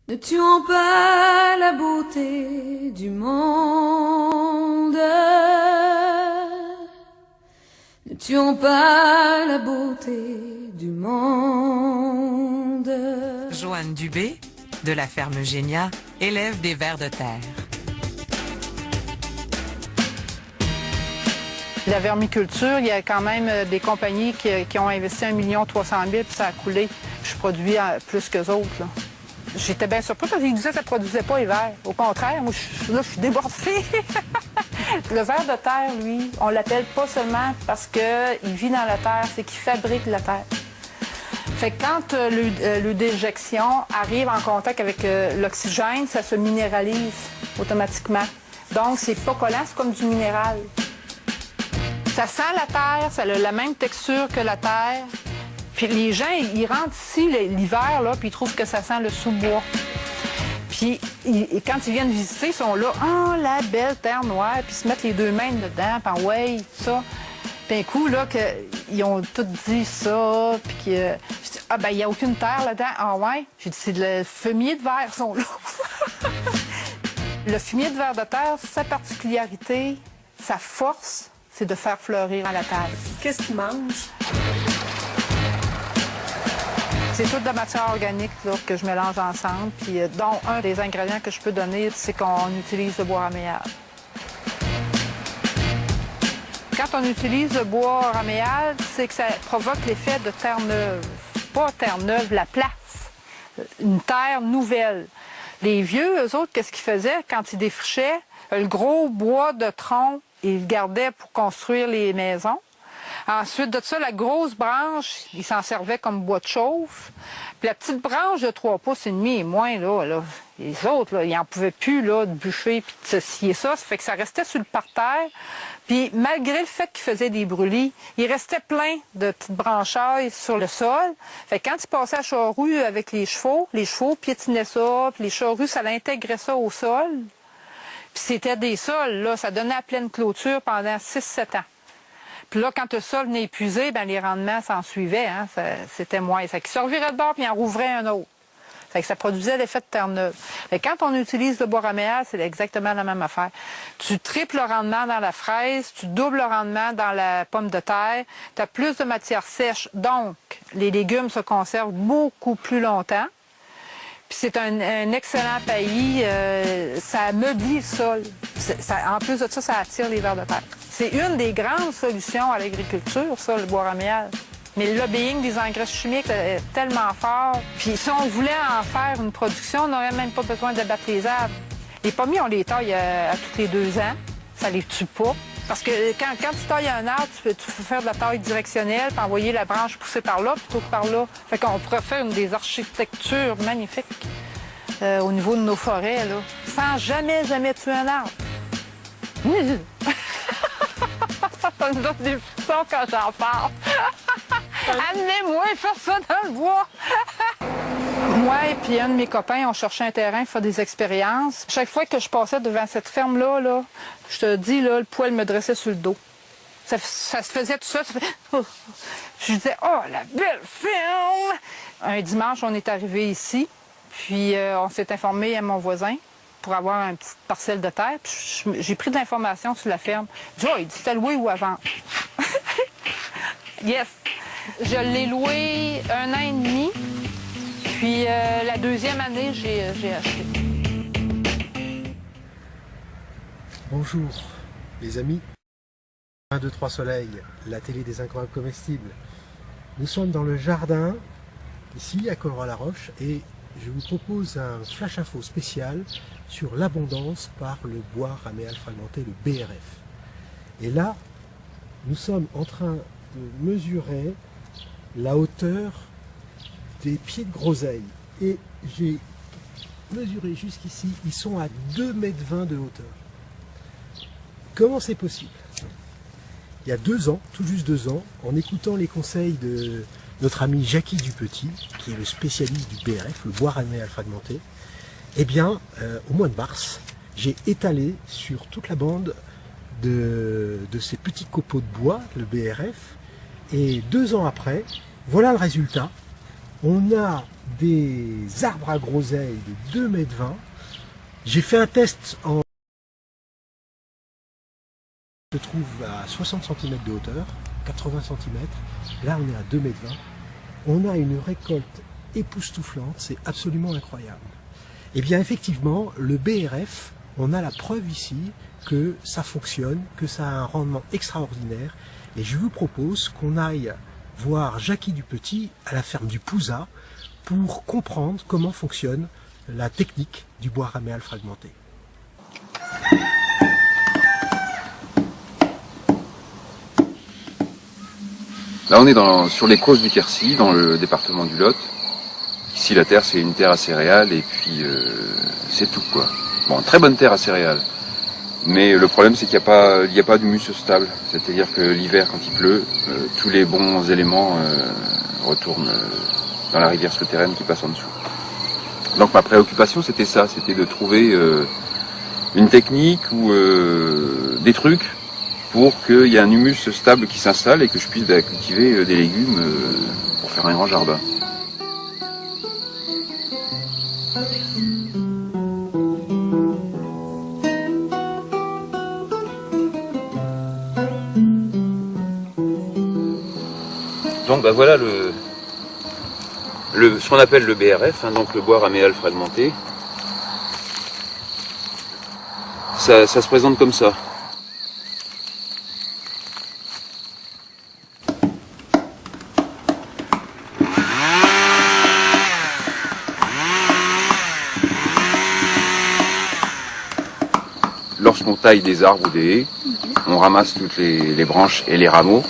Ne tuons pas la beauté du monde. Ne tuons pas la beauté du monde. Joanne Dubé, de la ferme Eugénia, élève des vers de terre. La vermiculture, il y a quand même des compagnies qui ont investi 1 300 000 puis ça a coulé. Je produis plus qu'eux autres, là. J'étais bien surpris parce qu'ils disaient que ça ne produisait pas hiver. Au contraire, moi, je suis débordée. Le ver de terre, lui, on l'appelle pas seulement parce qu'il vit dans la terre, c'est qu'il fabrique la terre. Fait que quand le déjection arrive en contact avec l'oxygène, ça se minéralise automatiquement. Donc, c'est pas collant, c'est comme du minéral. Ça sent la terre, ça a la même texture que la terre. Puis les gens, ils rentrent ici l'hiver, là, puis ils trouvent que ça sent le sous-bois. Puis quand ils viennent visiter, ils sont là, « Oh, la belle terre noire! » Puis ils se mettent les deux mains dedans, puis « Ouais, ça! » Puis un coup, là, ils ont tous dit ça, puis que... Je dis, « Ah, ben, il n'y a aucune terre là-dedans. »« Ah ouais? » J'ai dit, « C'est le fumier de verre, ils sont là. » Le fumier de verre de terre, sa particularité, sa force, c'est de faire fleurir à la terre. Qu'est-ce qu'ils mangent? C'est toute de matière organique là, que je mélange ensemble. Puis, dont un des ingrédients que je peux donner, c'est qu'on utilise le bois raméal. Quand on utilise le bois raméal, c'est que ça provoque l'effet de terre neuve. Pas terre neuve, la place. Une terre nouvelle. Les vieux, eux autres, qu'est-ce qu'ils faisaient quand ils défrichaient? Le gros bois de tronc, ils le gardaient pour construire les maisons. Ensuite de ça, la grosse branche, ils s'en servaient comme bois de chauffe. Puis la petite branche de 3 pouces et demi et moins, là, les autres, là, ils n'en pouvaient plus là, de bûcher puis de scier ça. Ça fait que ça restait sur le parterre. Puis malgré le fait qu'ils faisaient des brûlis, il restait plein de petites branchailles sur le sol. Fait que quand ils passaient à charrue avec les chevaux piétinaient ça, puis les charrues, ça l'intégrait ça au sol. Puis c'était des sols, là, ça donnait à pleine clôture pendant 6-7 ans. Puis là, quand le sol venait épuisé, ben les rendements s'en suivaient, hein, c'était moins. Ça qui se revirait de bord puis il en rouvrait un autre. Fait que ça produisait l'effet de terre neuve. Fait que quand on utilise le bois raméal, c'est exactement la même affaire. Tu triples le rendement dans la fraise, tu doubles le rendement dans la pomme de terre, tu as plus de matière sèche, donc les légumes se conservent beaucoup plus longtemps. Puis c'est un excellent paillis, ça ameublit le sol. En plus de ça, ça attire les vers de terre. C'est une des grandes solutions à l'agriculture, ça, le bois raméal. Mais le lobbying des engrais chimiques est tellement fort. Puis si on voulait en faire une production, on n'aurait même pas besoin de battre les arbres. Les pommiers, on les taille à tous les 2 ans. Ça les tue pas. Parce que quand tu tailles un arbre, tu peux faire de la taille directionnelle, puis envoyer la branche pousser par là, plutôt que par là. Fait qu'on pourrait faire une des architectures magnifiques au niveau de nos forêts, là, sans jamais tuer un arbre. Ça me donne des frissons quand j'en parle. Amenez-moi faire ça dans le bois. Moi et puis un de mes copains, on cherchait un terrain pour faire des expériences. Chaque fois que je passais devant cette ferme-là, là, je te dis, là, le poil me dressait sur le dos. Ça se faisait tout ça. Je disais, oh, la belle ferme! Un dimanche, on est arrivé ici, puis on s'est informé à mon voisin pour avoir une petite parcelle de terre. Puis j'ai pris de l'information sur la ferme. Il dit, c'était loué ou à vendre? Yes! Je l'ai loué 1 an et demi. Puis la 2e année, j'ai acheté. Bonjour les amis. 1, 2, 3 soleil, la télé des incroyables comestibles. Nous sommes dans le jardin, ici à Colroy-la-Roche, et je vous propose un flash info spécial sur l'abondance par le bois raméal fragmenté, le BRF. Et là, nous sommes en train de mesurer la hauteur des pieds de groseille. Et j'ai mesuré jusqu'ici, ils sont à 2,20 m de hauteur. Comment c'est possible? Il y a 2 ans, tout juste 2 ans, en écoutant les conseils de notre ami Jackie Dupetit, qui est le spécialiste du BRF, le bois raméal fragmenté, eh bien, au mois de mars, j'ai étalé sur toute la bande de ces petits copeaux de bois, le BRF, et 2 ans après, voilà le résultat. On a des arbres à groseilles de 2,20 m. J'ai fait un test en... se trouve à 60 cm de hauteur, 80 cm. Là, on est à 2,20 m. On a une récolte époustouflante, c'est absolument incroyable. Et bien, effectivement, le BRF, on a la preuve ici que ça fonctionne, que ça a un rendement extraordinaire. Et je vous propose qu'on aille voir Jackie Dupetit à la ferme du Pouzat pour comprendre comment fonctionne la technique du bois raméal fragmenté. Là on est sur les crosses du Quercy, dans le département du Lot. Ici la terre c'est une terre à céréales et puis c'est tout quoi. Bon, très bonne terre à céréales. Mais le problème c'est qu'il n'y a pas d'humus stable. C'est-à-dire que l'hiver quand il pleut, tous les bons éléments retournent dans la rivière souterraine qui passe en dessous. Donc ma préoccupation c'était ça, c'était de trouver une technique ou des trucs pour qu'il y ait un humus stable qui s'installe et que je puisse cultiver des légumes pour faire un grand jardin. Donc bah voilà ce qu'on appelle le BRF, hein, donc le bois raméal fragmenté. Ça se présente comme ça. Lorsqu'on taille des arbres ou des haies, on ramasse toutes les branches et les rameaux.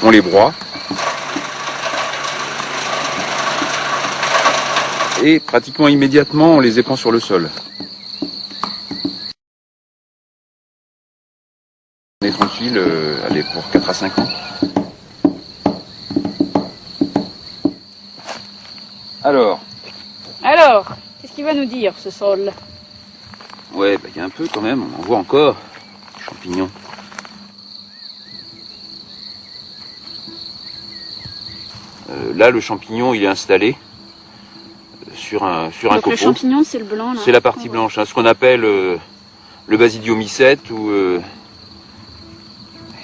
On les broie et pratiquement immédiatement on les épand sur le sol. On est tranquille, allez, pour 4 à 5 ans. Alors, qu'est-ce qu'il va nous dire ce sol? Ouais, bah, y a un peu quand même, on en voit encore des champignons. Là, le champignon, il est installé sur un Donc copeau. le champignon, c'est le blanc là. C'est la partie blanche, hein, ce qu'on appelle le basidiomycète ou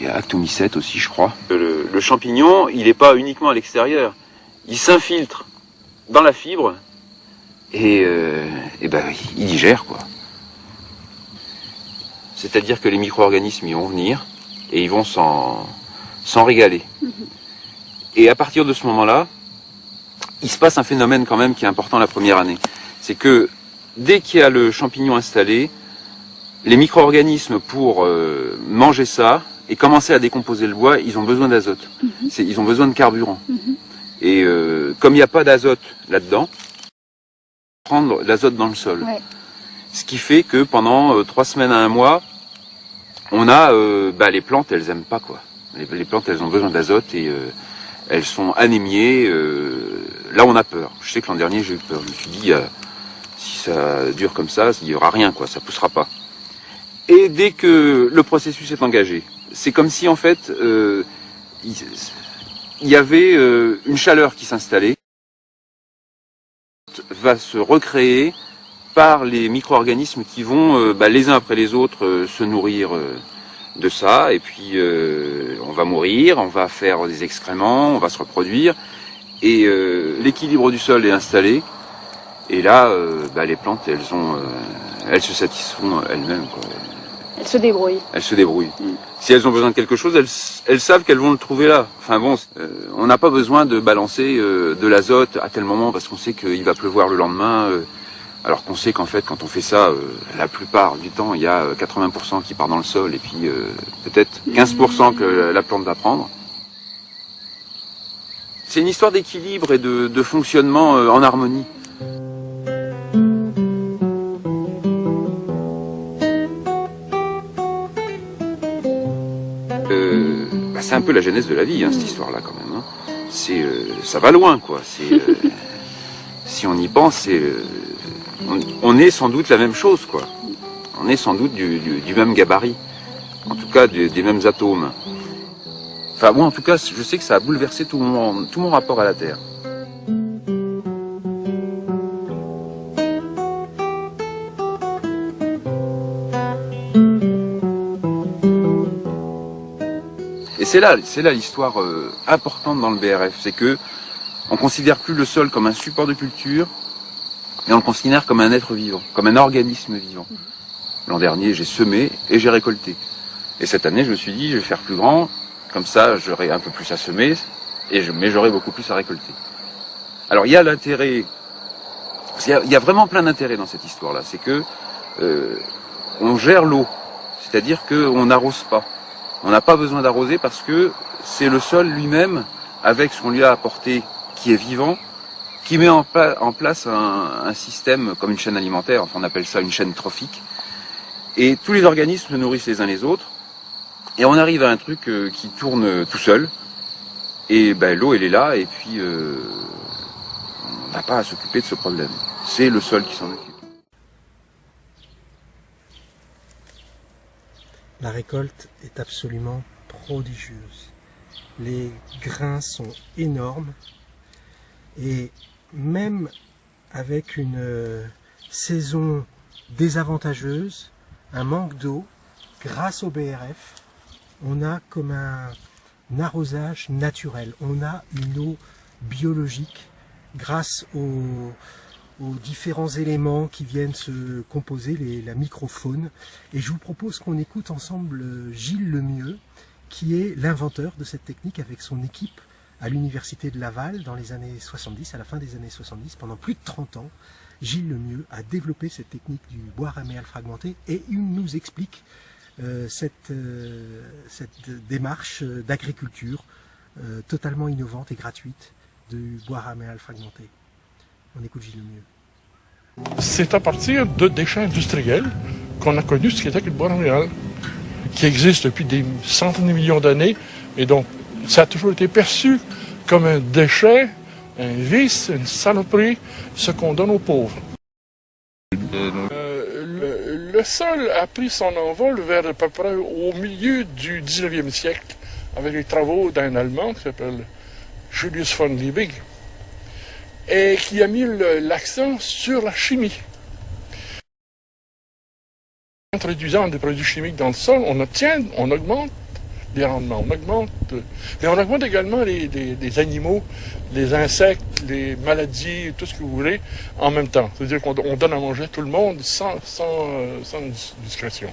il y a actomycète aussi, je crois. Le champignon, il n'est pas uniquement à l'extérieur, il s'infiltre dans la fibre et ben, il digère quoi. C'est-à-dire que les micro-organismes y vont venir et ils vont s'en régaler. Et à partir de ce moment-là, il se passe un phénomène quand même qui est important la première année. C'est que dès qu'il y a le champignon installé, les micro-organismes pour manger ça et commencer à décomposer le bois, ils ont besoin d'azote. Ils ont besoin de carburant. Et comme il n'y a pas d'azote là-dedans, prendre l'azote dans le sol. Ouais. Ce qui fait que pendant 3 semaines à 1 mois, on a les plantes, elles aiment pas quoi. Les plantes, elles ont besoin d'azote et elles sont anémiées. Là, on a peur. Je sais que l'an dernier, j'ai eu peur. Je me suis dit, si ça dure comme ça, il n'y aura rien, quoi. Ça poussera pas. Et dès que le processus est engagé, c'est comme si, en fait, il y avait une chaleur qui s'installait, va se recréer par les micro-organismes qui vont, les uns après les autres, se nourrir de ça, et puis on va mourir, on va faire des excréments, on va se reproduire, et l'équilibre du sol est installé, et là, les plantes, elles se satisfont elles-mêmes, quoi. Elles se débrouillent. Elles se débrouillent. Si elles ont besoin de quelque chose, elles savent qu'elles vont le trouver là. Enfin bon, on n'a pas besoin de balancer de l'azote à tel moment, parce qu'on sait qu'il va pleuvoir le lendemain, alors qu'on sait qu'en fait, quand on fait ça, la plupart du temps, il y a 80% qui part dans le sol et puis peut-être 15% que la plante va prendre. C'est une histoire d'équilibre et de fonctionnement en harmonie. C'est un peu la genèse de la vie, hein, cette histoire-là, quand même. Hein. Ça va loin, quoi. Si on y pense, on est sans doute la même chose, quoi. on est sans doute du même gabarit, en tout cas des mêmes atomes. Enfin moi en tout cas je sais que ça a bouleversé tout mon rapport à la Terre. Et c'est là l'histoire importante dans le BRF, c'est que on considère plus le sol comme un support de culture, mais on le considère comme un être vivant, comme un organisme vivant. L'an dernier, j'ai semé et j'ai récolté. Et cette année, je me suis dit, je vais faire plus grand, comme ça, j'aurai un peu plus à semer, mais j'aurai beaucoup plus à récolter. Alors, il y a l'intérêt, il y a vraiment plein d'intérêts dans cette histoire-là. C'est que on gère l'eau, c'est-à-dire qu'on n'arrose pas. On n'a pas besoin d'arroser parce que c'est le sol lui-même, avec ce qu'on lui a apporté, qui est vivant, qui met en place un système comme une chaîne alimentaire, enfin on appelle ça une chaîne trophique. Et tous les organismes se nourrissent les uns les autres, et on arrive à un truc qui tourne tout seul, et ben, l'eau elle est là, et puis on n'a pas à s'occuper de ce problème. C'est le sol qui s'en occupe. La récolte est absolument prodigieuse. Les grains sont énormes et même avec une saison désavantageuse, un manque d'eau, grâce au BRF, on a comme un arrosage naturel. On a une eau biologique grâce aux différents éléments qui viennent se composer, la microfaune. Et je vous propose qu'on écoute ensemble Gilles Lemieux, qui est l'inventeur de cette technique avec son équipe à l'université de Laval dans les années 70, à la fin des années 70, pendant plus de 30 ans. Gilles Lemieux a développé cette technique du bois raméal fragmenté et il nous explique cette démarche d'agriculture totalement innovante et gratuite du bois raméal fragmenté. On écoute Gilles Lemieux. C'est à partir de déchets industriels qu'on a connu ce qu'était le bois raméal, qui existe depuis des centaines de millions d'années, et donc ça a toujours été perçu comme un déchet, un vice, une saloperie, ce qu'on donne aux pauvres. Le sol a pris son envol vers à peu près au milieu du 19e siècle, avec les travaux d'un Allemand qui s'appelle Julius von Liebig, et qui a mis l'accent sur la chimie. En introduisant des produits chimiques dans le sol, on augmente les rendements, mais on augmente également les animaux, les insectes, les maladies, tout ce que vous voulez, en même temps. C'est-à-dire qu'on donne à manger à tout le monde sans discrétion.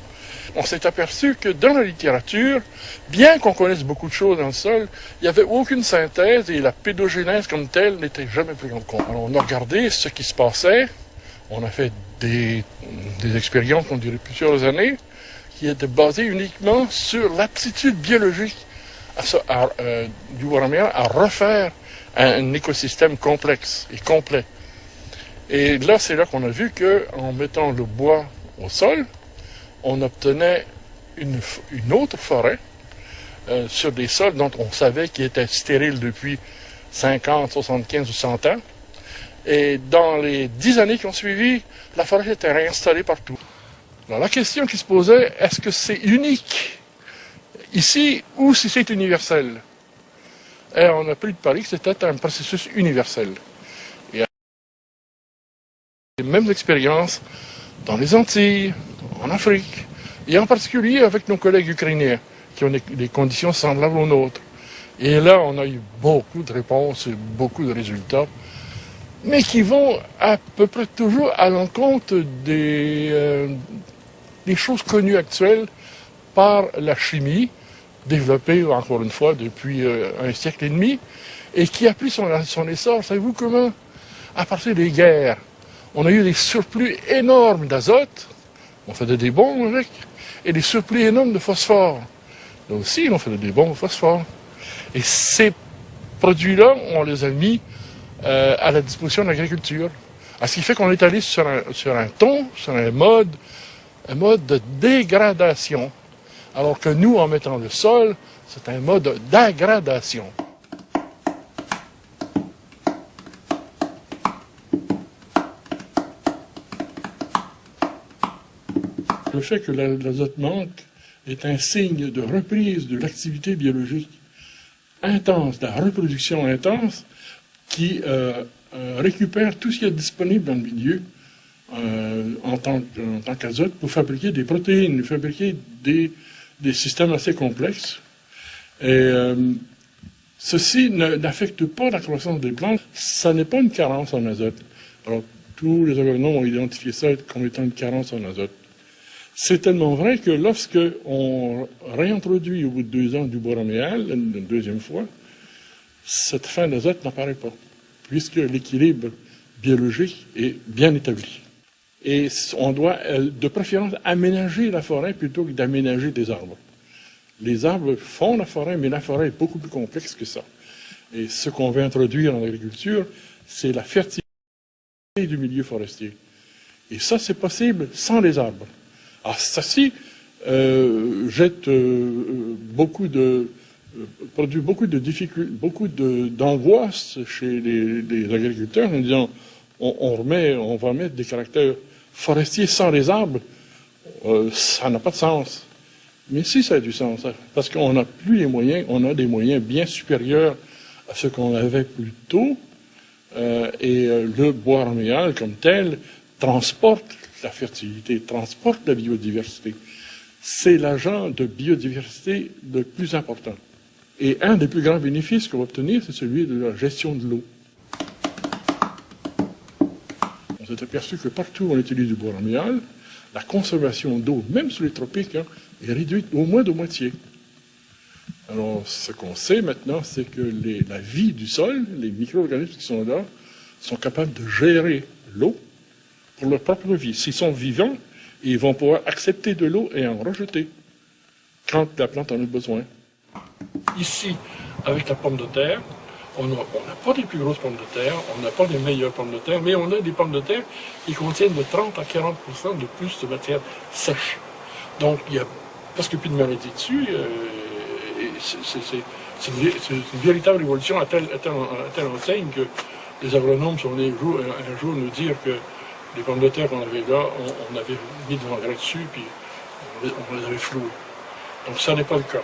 On s'est aperçu que dans la littérature, bien qu'on connaisse beaucoup de choses dans le sol, il n'y avait aucune synthèse et la pédogénèse comme telle n'était jamais prise en compte. Alors on a regardé ce qui se passait, on a fait des expériences qui ont duré plusieurs années, qui étaient basées uniquement sur l'aptitude biologique du bois raméal à refaire un écosystème complexe et complet. Et là, c'est là qu'on a vu qu'en mettant le bois au sol, on obtenait une autre forêt sur des sols dont on savait qu'ils étaient stériles depuis 50, 75 ou 100 ans. Et dans les 10 années qui ont suivi, la forêt était réinstallée partout. Alors la question qui se posait, est-ce que c'est unique ici ou si c'est universel? Et on a pris le pari que c'était un processus universel. Et les mêmes expériences dans les Antilles, en Afrique, et en particulier avec nos collègues ukrainiens, qui ont des conditions semblables aux nôtres. Et là, on a eu beaucoup de réponses et beaucoup de résultats, mais qui vont à peu près toujours à l'encontre des choses connues actuelles par la chimie, développée, encore une fois, depuis un siècle et demi, et qui a pris son essor. Savez-vous comment? À partir des guerres, on a eu des surplus énormes d'azote, on faisait des bombes avec, et des surplus énormes de phosphore. Là aussi, on faisait des bombes au phosphore. Et ces produits-là, on les a mis à la disposition de l'agriculture. Ce qui fait qu'on est allé sur un mode de dégradation. Alors que nous, en mettant le sol, c'est un mode d'aggradation. le fait que l'azote manque est un signe de reprise de l'activité biologique intense, de la reproduction intense, qui récupère tout ce qui est disponible dans le milieu en tant qu'azote pour fabriquer des protéines, fabriquer des systèmes assez complexes. Et ceci n'affecte pas la croissance des plantes. Ça n'est pas une carence en azote. Alors, tous les agronomes ont identifié ça comme étant une carence en azote. C'est tellement vrai que lorsque on réintroduit au bout de 2 ans du boraméal, une deuxième fois, cette fin d'azote n'apparaît pas, puisque l'équilibre biologique est bien établi. Et on doit, de préférence, aménager la forêt plutôt que d'aménager des arbres. Les arbres font la forêt, mais la forêt est beaucoup plus complexe que ça. Et ce qu'on veut introduire en agriculture, c'est la fertilité du milieu forestier. Et ça, c'est possible sans les arbres. Alors, ça-ci produit beaucoup de difficultés, beaucoup d'angoisse chez les agriculteurs en disant on va mettre des caractères forestiers sans les arbres, ça n'a pas de sens. Mais si, ça a du sens, parce qu'on n'a plus les moyens, on a des moyens bien supérieurs à ce qu'on avait plus tôt, et le bois raméal comme tel transporte la fertilité, transporte la biodiversité. C'est l'agent de biodiversité le plus important. Et un des plus grands bénéfices qu'on va obtenir, c'est celui de la gestion de l'eau. On s'est aperçu que partout où on utilise du bois raméal, la consommation d'eau, même sous les tropiques, est réduite au moins de moitié. Alors, ce qu'on sait maintenant, c'est que la vie du sol, les micro-organismes qui sont là, sont capables de gérer l'eau pour leur propre vie. S'ils sont vivants, ils vont pouvoir accepter de l'eau et en rejeter quand la plante en a besoin. Ici, avec la pomme de terre, on n'a pas les plus grosses pommes de terre, on n'a pas les meilleures pommes de terre, mais on a des pommes de terre qui contiennent de 30 à 40% de plus de matière sèche. Donc, il n'y a presque plus de maladies dessus. C'est une véritable évolution à telle enseigne que les agronomes sont venus un jour nous dire que les pommes de terre qu'on avait là, on avait mis de l'engrais dessus, puis on les avait flouées. Donc ça n'est pas le cas.